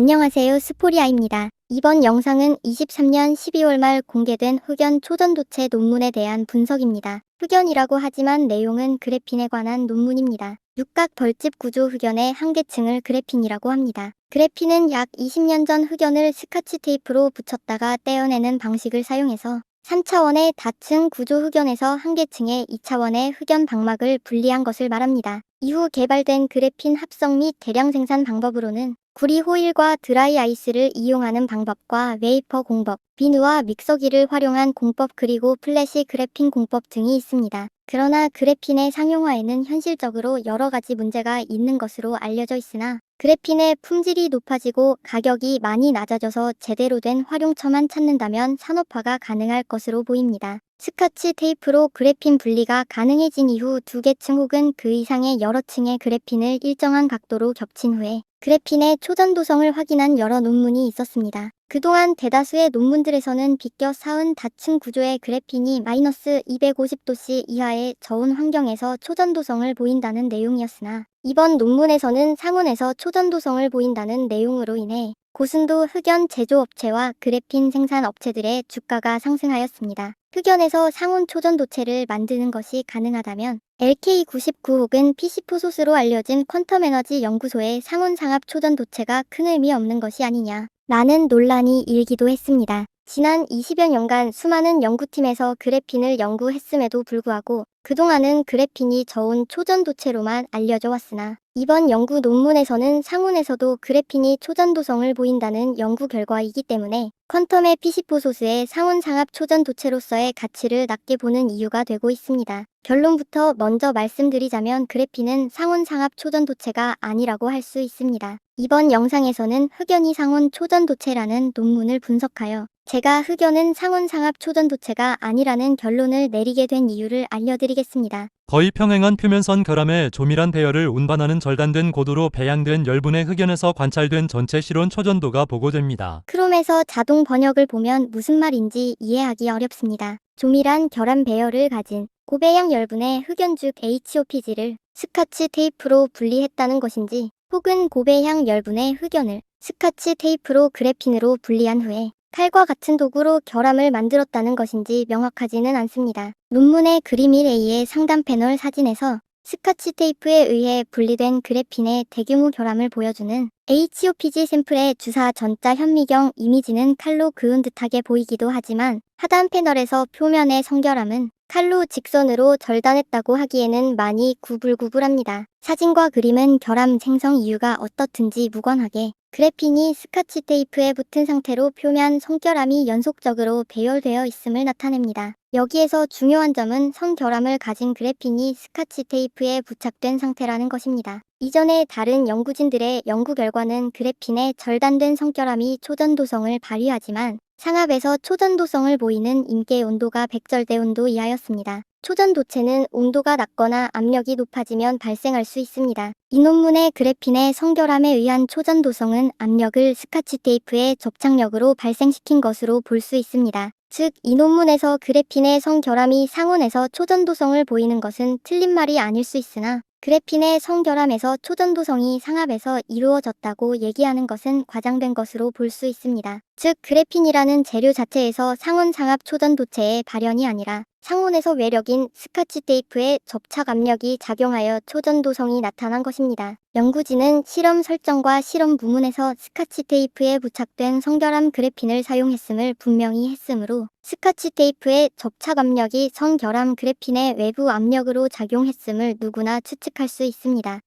안녕하세요. 스포리아입니다. 이번 영상은 23년 12월 말 공개된 흑연 초전도체 논문에 대한 분석입니다. 흑연이라고 하지만 내용은 그래핀에 관한 논문입니다. 육각 벌집 구조 흑연의 한계층을 그래핀이라고 합니다. 그래핀은 약 20년 전 흑연을 스카치 테이프로 붙였다가 떼어내는 방식을 사용해서 3차원의 다층 구조 흑연에서 한계층의 2차원의 흑연 방막을 분리한 것을 말합니다. 이후 개발된 그래핀 합성 및 대량 생산 방법으로는 구리 호일과 드라이 아이스를 이용하는 방법과 웨이퍼 공법, 비누와 믹서기를 활용한 공법 그리고 플래시 그래핀 공법 등이 있습니다. 그러나 그래핀의 상용화에는 현실적으로 여러 가지 문제가 있는 것으로 알려져 있으나 그래핀의 품질이 높아지고 가격이 많이 낮아져서 제대로 된 활용처만 찾는다면 산업화가 가능할 것으로 보입니다. 스카치 테이프로 그래핀 분리가 가능해진 이후 두 개 층 혹은 그 이상의 여러 층의 그래핀을 일정한 각도로 겹친 후에 그래핀의 초전도성을 확인한 여러 논문이 있었습니다. 그동안 대다수의 논문들에서는 비껴 쌓은 다층 구조의 그래핀이 마이너스 250도씨 이하의 저온 환경에서 초전도성을 보인다는 내용이었으나 이번 논문에서는 상온에서 초전도성을 보인다는 내용으로 인해 고순도 흑연 제조업체와 그래핀 생산업체들의 주가가 상승하였습니다. 흑연에서 상온 초전도체를 만드는 것이 가능하다면 LK99 혹은 PC포소스로 알려진 퀀텀에너지 연구소의 상온 상압 초전도체가 큰 의미 없는 것이 아니냐 라는 논란이 일기도 했습니다. 지난 20여 년간 수많은 연구팀에서 그래핀을 연구했음에도 불구하고 그동안은 그래핀이 저온 초전도체로만 알려져 왔으나 이번 연구 논문에서는 상온에서도 그래핀이 초전도성을 보인다는 연구 결과이기 때문에 퀀텀의 PC포소스의 상온 상압 초전도체로서의 가치를 낮게 보는 이유가 되고 있습니다. 결론부터 먼저 말씀드리자면 그래핀은 상온 상압 초전도체가 아니라고 할 수 있습니다. 이번 영상에서는 흑연이 상온 초전도체라는 논문을 분석하여 제가 흑연은 상온 상압 초전도체가 아니라는 결론을 내리게 된 이유를 알려드리겠습니다. 거의 평행한 표면선 결함에 조밀한 배열을 운반하는 절단된 고도로 배양된 열분의 흑연에서 관찰된 전체 실온 초전도가 보고됩니다. 크롬에서 자동 번역을 보면 무슨 말인지 이해하기 어렵습니다. 조밀한 결함 배열을 가진 고배양 열분의 흑연죽 HOPG를 스카치 테이프로 분리했다는 것인지 혹은 고배양 열분의 흑연을 스카치 테이프로 그래핀으로 분리한 후에 칼과 같은 도구로 결함을 만들었다는 것인지 명확하지는 않습니다. 논문의 그림 1A의 상단 패널 사진에서 스카치 테이프에 의해 분리된 그래핀의 대규모 결함을 보여주는 HOPG 샘플의 주사 전자 현미경 이미지는 칼로 그은 듯하게 보이기도 하지만 하단 패널에서 표면의 성결함은 칼로 직선으로 절단했다고 하기에는 많이 구불구불합니다. 사진과 그림은 결함 생성 이유가 어떻든지 무관하게 그래핀이 스카치 테이프에 붙은 상태로 표면 성결함이 연속적으로 배열되어 있음을 나타냅니다. 여기에서 중요한 점은 성결함을 가진 그래핀이 스카치 테이프에 부착된 상태라는 것입니다. 이전에 다른 연구진들의 연구 결과는 그래핀의 절단된 성결함이 초전도성을 발휘하지만 상압에서 초전도성을 보이는 임계 온도가 100절대 온도 이하였습니다. 초전도체는 온도가 낮거나 압력이 높아지면 발생할 수 있습니다. 이 논문의 그래핀의 성결함에 의한 초전도성은 압력을 스카치 테이프의 접착력으로 발생시킨 것으로 볼 수 있습니다. 즉, 이 논문에서 그래핀의 성결함이 상온에서 초전도성을 보이는 것은 틀린 말이 아닐 수 있으나 그래핀의 성결함에서 초전도성이 상압에서 이루어졌다고 얘기하는 것은 과장된 것으로 볼 수 있습니다. 즉, 그래핀이라는 재료 자체에서 상온 상압 초전도체의 발현이 아니라 상온에서 외력인 스카치 테이프의 접착 압력이 작용하여 초전도성이 나타난 것입니다. 연구진은 실험 설정과 실험 부문에서 스카치 테이프에 부착된 성결함 그래핀을 사용했음을 분명히 했으므로 스카치 테이프의 접착 압력이 성결함 그래핀의 외부 압력으로 작용했음을 누구나 추측할 수 있습니다.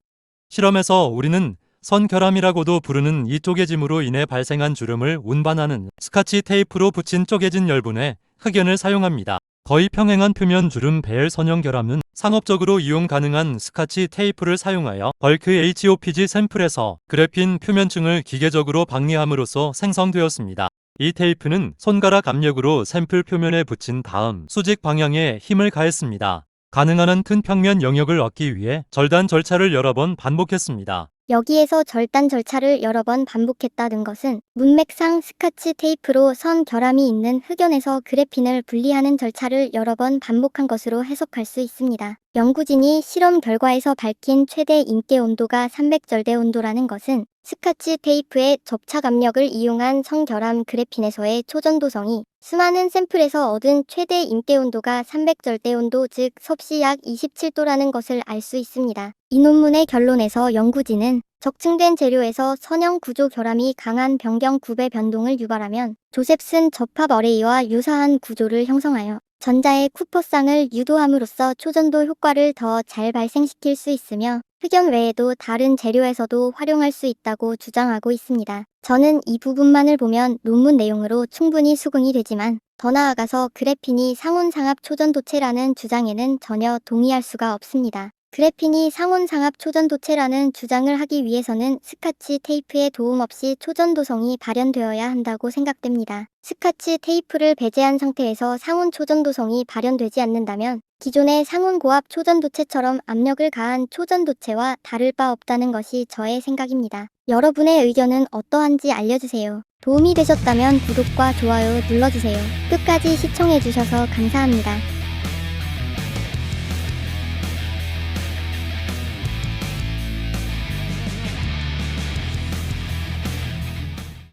실험에서 우리는 선결함이라고도 부르는 이 쪼개짐으로 인해 발생한 주름을 운반하는 스카치 테이프로 붙인 쪼개진 열분의 흑연을 사용합니다. 거의 평행한 표면 주름 배열 선형 결함은 상업적으로 이용 가능한 스카치 테이프를 사용하여 벌크 HOPG 샘플에서 그래핀 표면층을 기계적으로 방리함으로써 생성되었습니다. 이 테이프는 손가락 압력으로 샘플 표면에 붙인 다음 수직 방향에 힘을 가했습니다. 가능한 한 큰 평면 영역을 얻기 위해 절단 절차를 여러 번 반복했습니다. 여기에서 절단 절차를 여러 번 반복했다는 것은 문맥상 스카치 테이프로 선 결함이 있는 흑연에서 그래핀을 분리하는 절차를 여러 번 반복한 것으로 해석할 수 있습니다. 연구진이 실험 결과에서 밝힌 최대 임계 온도가 300절대 온도라는 것은 스카치 테이프의 접착 압력을 이용한 성결함 그래핀에서의 초전도성이 수많은 샘플에서 얻은 최대 임계 온도가 300절대 온도, 즉 섭씨 약 27도라는 것을 알 수 있습니다. 이 논문의 결론에서 연구진은 적층된 재료에서 선형 구조 결함이 강한 변경 구배 변동을 유발하면 조셉슨 접합 어레이와 유사한 구조를 형성하여 전자의 쿠퍼쌍을 유도함으로써 초전도 효과를 더 잘 발생시킬 수 있으며 흑연 외에도 다른 재료에서도 활용할 수 있다고 주장하고 있습니다. 저는 이 부분만을 보면 논문 내용으로 충분히 수긍이 되지만 더 나아가서 그래핀이 상온상압 초전도체라는 주장에는 전혀 동의할 수가 없습니다. 그래핀이 상온상압 초전도체라는 주장을 하기 위해서는 스카치 테이프의 도움 없이 초전도성이 발현되어야 한다고 생각됩니다. 스카치 테이프를 배제한 상태에서 상온 초전도성이 발현되지 않는다면 기존의 상온 고압 초전도체처럼 압력을 가한 초전도체와 다를 바 없다는 것이 저의 생각입니다. 여러분의 의견은 어떠한지 알려주세요. 도움이 되셨다면 구독과 좋아요 눌러주세요. 끝까지 시청해주셔서 감사합니다.